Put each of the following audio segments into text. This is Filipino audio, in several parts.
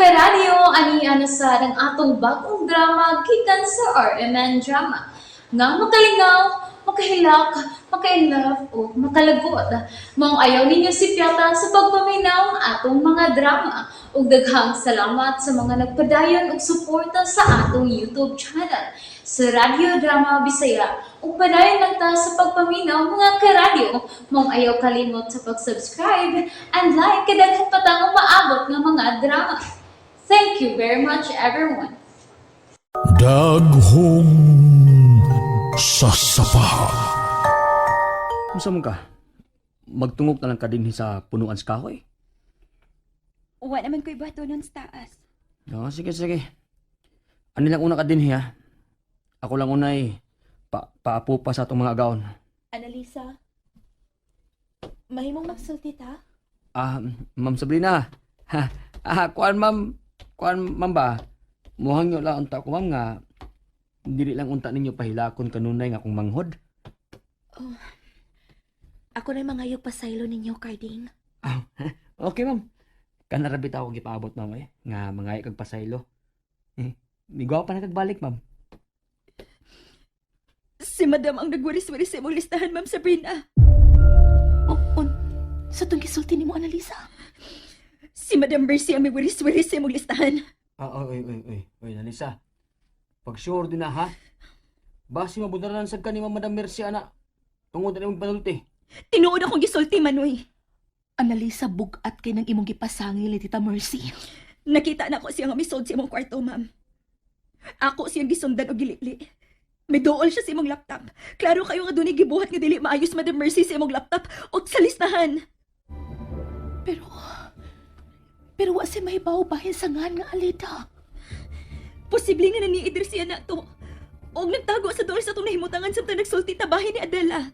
karadyo, ani sa ng atong bagong drama gikan sa RMN Drama. Nga makalingaw, makahilak, maka-inlove, o makalagot. Maong ayaw ninyo si Piata sa pagpaminaw ang atong mga drama. Ug daghang salamat sa mga nagpadayon ug suporta sa atong YouTube channel sa Radyo Drama Bisaya. Ug padayon lang ta sa pagpaminaw mga karadyo. Maong ayaw kalimot sa pag-subscribe and like kadaghan pa tang maabot ng mga drama. Thank you very much everyone. Daghong sasapaha. Unsa man ka? Magtungok na lang ka dinhi sa punuan sa kahoy? Uwa naman ko'y bato nun sa taas. Sige. Ano lang una ka dinhi ha? Ako lang unay paapo pa sa atong mga agaon. Annalisa, mahimong magsulti ta? Ma'am Sabrina. Kuan ma'am ba? Muhang nyo lang unta ko ma'am nga dili lang unta ninyo pahilakon kanunay nga akong manghod. Ako na mangayog pasaylo ninyo, Carding. Okay ma'am. Kanarabit ako gipaabot ma'am nga mangay kag pasaylo. Migaw pa na kagbalik ma'am. Si Madam ang nagwaris-waris sa imong listahan, Ma'am Sabrina. Sa itong gisulti ni mo, Annalisa? Si Madam Mercy ang may waris-waris sa imong listahan. Oy, Nalisa. Pag sure din na ha? Basi mabudaran sa ka ni Madam Mercy ana. Tungod na imong panulti. Tinuod akong gisulti, Manoy. Annalisa, bugat kay ng imong gipasangil ni Tita Mercy. Nakita na ko siya nga misod sa imong kwarto, ma'am. Ako siyang gisundan o gilili. May dool siya sa imong laptop. Klaro kayo nga doon gibuhat nga dili maayos, Madam Mercy, sa imong laptop o sa listahan. Pero wa siya mahibaw bahin sa ngan nga alita. Posible nga naniidir siya na to. O nagtago sa dool sa itong nahimutangan sa nagsulti tabahin ni Adela.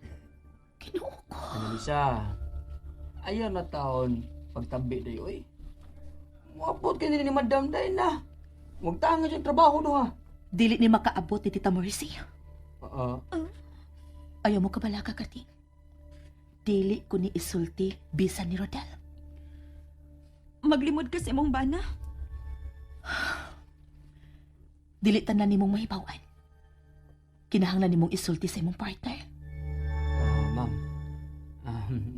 Kinuo ko. Nalisa. Ayaw na taon pagtabi dayo oy. Muapot ka ni Madam dahil na. Huwag tangan siyang trabaho do ha. Dili ni makaabot ni Tita Mercy. Ayaw mo kabalaga, Kating. Dili ko ni isulti bisan ni Rodel. Maglimod ka sa imong bana? Dili tanan nimong mahibawan. Kinahanglan nimong isulti sa imong partner. Ma'am.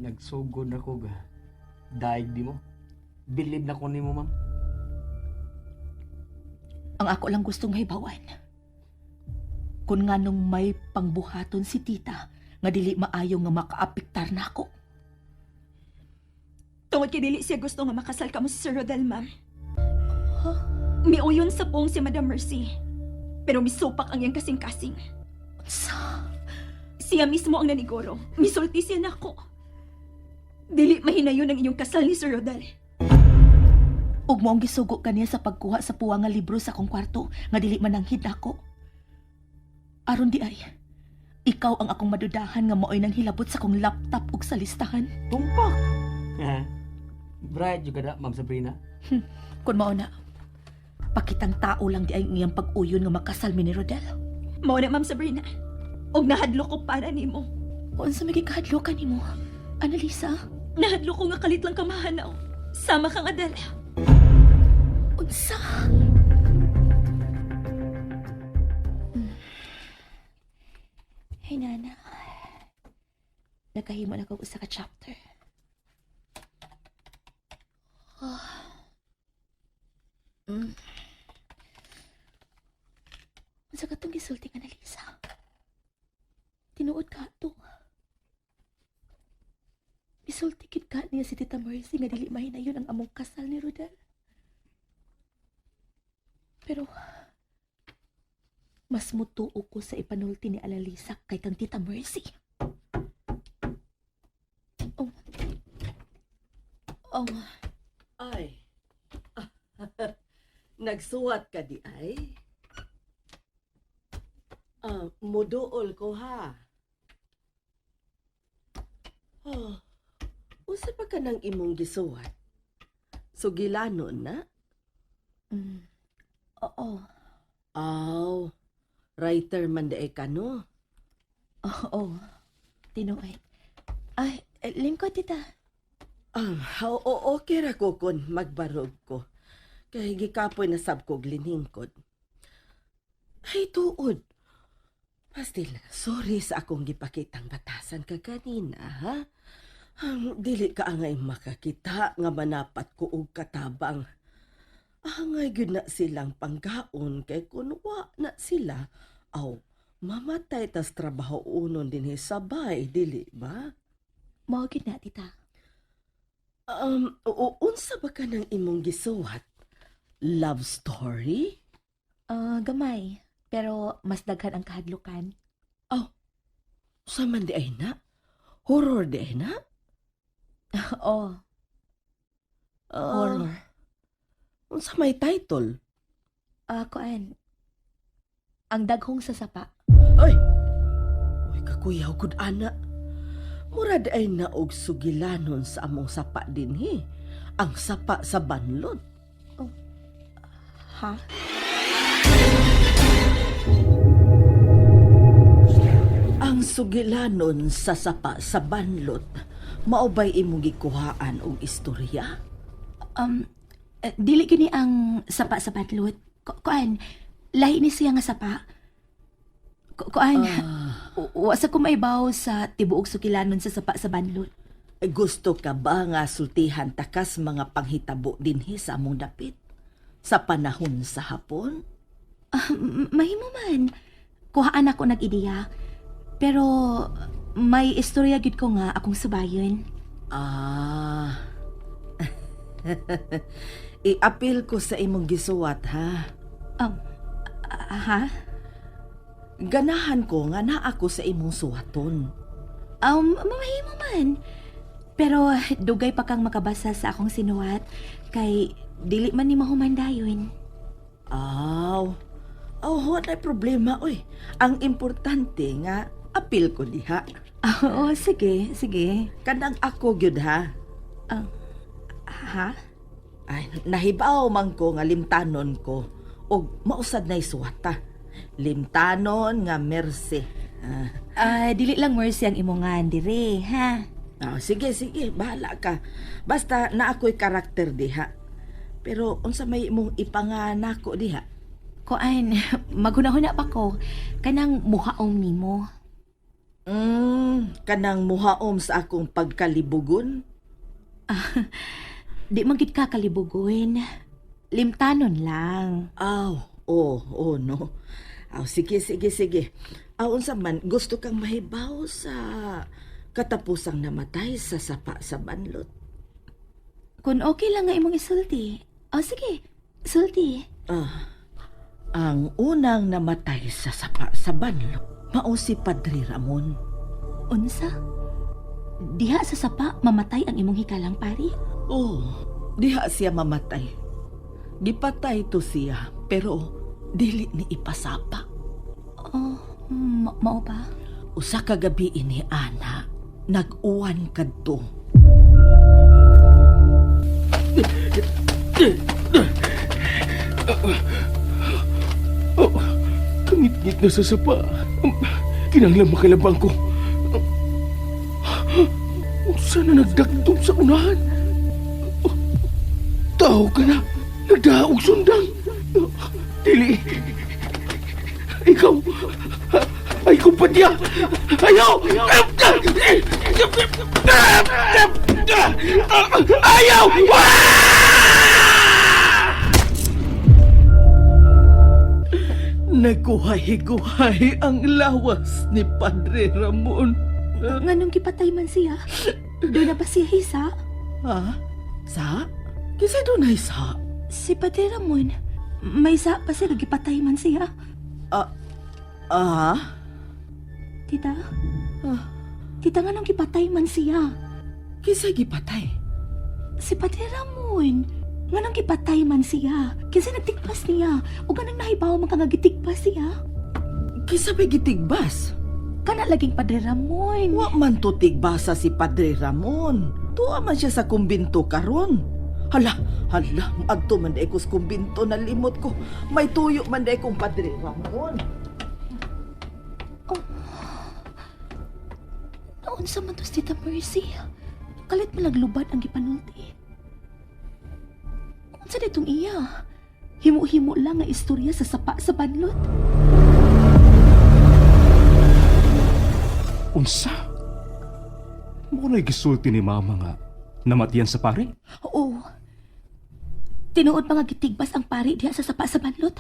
Nagsugod ako ga. Daig di mo. Believe na ko nimo, ma'am. Ang ako lang gustong mahibawan. Kung nga nung may pangbuhaton si tita, nga dili maayo nga makaapiktar na ako. Tungod kay dili siya gusto nga makasal ka mo si Sir Rodel, ma'am. Miuyon sa pong si Madam Mercy. Pero misupak ang iyang kasing-kasing. Siya mismo ang nanigoro. Misulti siya na ako. Dili mahinayon ang iyong kasal ni Sir Rodel. Ug mo ang gisugo kaniya sa pagkuha sa puwa nga libro sa akong kwarto nga dili mananghid ako. Aron di ay, ikaw ang akong madudahan nga maoy nang hilabot sa akong laptop ug sa listahan. Tumpak! Bright juga na, Ma'am Sabrina. Kung mao na, pakitang tao lang di ay ngiyang pag-uyon nga makasal mi ni Rodel. Mao na, Ma'am Sabrina. Og nahadlo ko para nimo. Unsa may gikahadlo ka nimo? Annalisa? Nahadlo ko nga kalit lang kamahanaw. Sama kang Adela. Unsa? Hey, Nana. Nagkahimo na kong usa ka chapter. Unsa ka itong gisulti nga Annalisa? Tinuod ka ito. Gisulti gid ka niya si Tita Mercy nga dili mahinayon ang among kasal ni Rodel. Pero, mas mutuo ko sa ipanulti ni Annalisa kay kang Tita Mercy. Ay. Nagsuwat ka di ay? Muduol ko ha. Usa pa ka ng imong gisuwat? Sugilanon na? Oo. Writer man dae ka no? Oo. Tinuod. Ay, lingkod tita. Okay ra ko kun magbarog ko. Kay gikapoy na sab ko glinhingkod. Ay, tuod. Pastil, sorry sa akong gipakitang batasan ka kanina, ha? Dili ka angay makakita nga manapat ko og katabang. Angay gyud na silang panggaon kay kunwa na sila. Aw, mamatay tas trabaho unon din sabay, dili ba? Mao gid na, tita. Unsa ba ka ng imong gisuwat? Love story? Gamay. Pero mas daghan ang kahadlukan. Sa man di ay na? Horror di ay na? Oh, horror. Unsa may title? Kuan. Ang daghong sa sapa. Ay! Uy, kakuyaw gud ana. Murad ay naog sugilanon sa among sapa dinhi. Ang sapa sa banlod. Ha? Ang sugilanon sa sapa sa banlod, maubay imong gikuhaan og istorya? Dili gini ang sapa sa batlot. Kuan, lahi ni siya nga sapa. Kuan, wa sa kumaibaw sa tibuok sukilanon sa sapa sa banlot. Gusto ka ba nga sultihan takas mga panghitabo dinhi sa among dapit? Sa panahon sa hapon? Mahimo man. Kuhaan ako nag-ideya. Pero may istorya gid ko nga akong subayon. I-appeal ko sa imong gisuwat, ha? Ha? Ganahan ko nga na ako sa imong suwaton. Mahimo man. Pero dugay pa kang makabasa sa akong sinuwat kay dili man ni mahumandayon. Wala problema, oy. Ang importante nga, apil ko diha. Oo, sige. Kanang ako gyud ha. Ha? Ay, nahibaw man ko nga limtanon ko. Og mausad na isuwata. Limtanon nga mercy. Dili lang mercy ang imongan dire, ha? Sige, bahala ka. Basta na ako'y karakter diha. Pero unsa may imong ipanganako diha? Kuan, maghuna-huna pa ko. Kanang muhaom nimo. Kanang muhaom sa akong pagkalibugon? Di man gid ka kalibugon. Limtanon lang. No. Sige. Unsa man, gusto kang mahibaw sa katapusang namatay sa sapa sa banlot? Kung okay lang nga imong isulti. Sige. Sulti. Ang unang namatay sa sapa sa banlot, mao si Padre Ramon. Unsa? Diha sa sapa mamatay ang imong hikalang pari? Diha siya mamatay. Gipatay to siya, pero dili ni ipasapa. Mao ba? Usa ka gabi ini, ana, nag-uwan kadto. Kangit-ngit na sa sapa. Kinanglang makalabang ko. Saan na nagdagdong sa unahan? Tao ka na. Nagdaog sundang. Dili. Ikaw. Ay, kumpanya. Ayaw. Ayaw. Nagkuhay-guhay ang lawas ni Padre Ramon. Nganong gipatay man siya? Doon na ba siya hisa? Sa? Kisa doon ay sa? Si Padre Ramon, may sa pa siya gipatay man siya? Tita? Tita, nganong gipatay man siya? Kisa gipatay? Si Padre Ramon, nganong gipatay man siya? Kinsa nagtikpas niya? O ganang nahibaw man kang nagitikpas siya? Kisa may gitigbas? Kana laging Padre Ramon. Wa man to tigbasa si Padre Ramon. Tuwa man siya sa kumbinto karon. Hala, adto man day ko sa kumbinto na limot ko. May tuyo man day kong Padre Ramon. Naon sa man to si Tita Mercy? Kalit malaglubad ang gipanulti. Sa ditong iya, himo-himo lang nga istorya sa sapa sa banlot. Unsa? Mo na'y gisulti ni mama nga namatiyan sa pare? Oo. Tinuod pa nga gitigbas ang pari diha sa sapa sa banlot.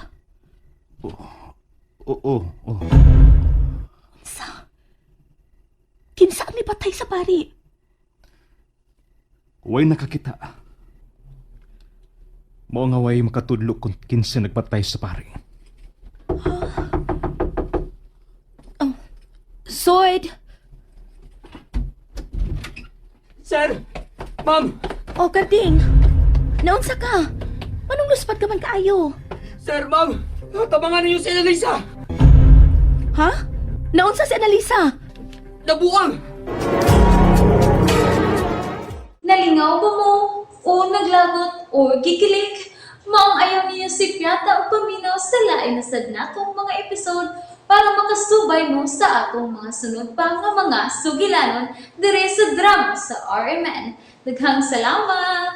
Oo. Sa kinsa ang nipatay sa pari? Way nakakita. Mao nga way makatudlo kung kinsa nagpatay sa pare. Sword! Sir! Ma'am! O, Karding! Naunsa ka? Anong luspat ka man kaayo? Sir, ma'am! Tabangan niyo si Annalisa! Ha? Naunsa si Annalisa? Nabuang! Nalingaw ba mo? O naglagot? O gikilik? Maong ayaw niya si Piata o paminaw sa lain na sadna kong mga episode para makasubay mo sa atong mga sunod pa nga mga sugilanon dire sa drama sa RMN. Daghang salamat!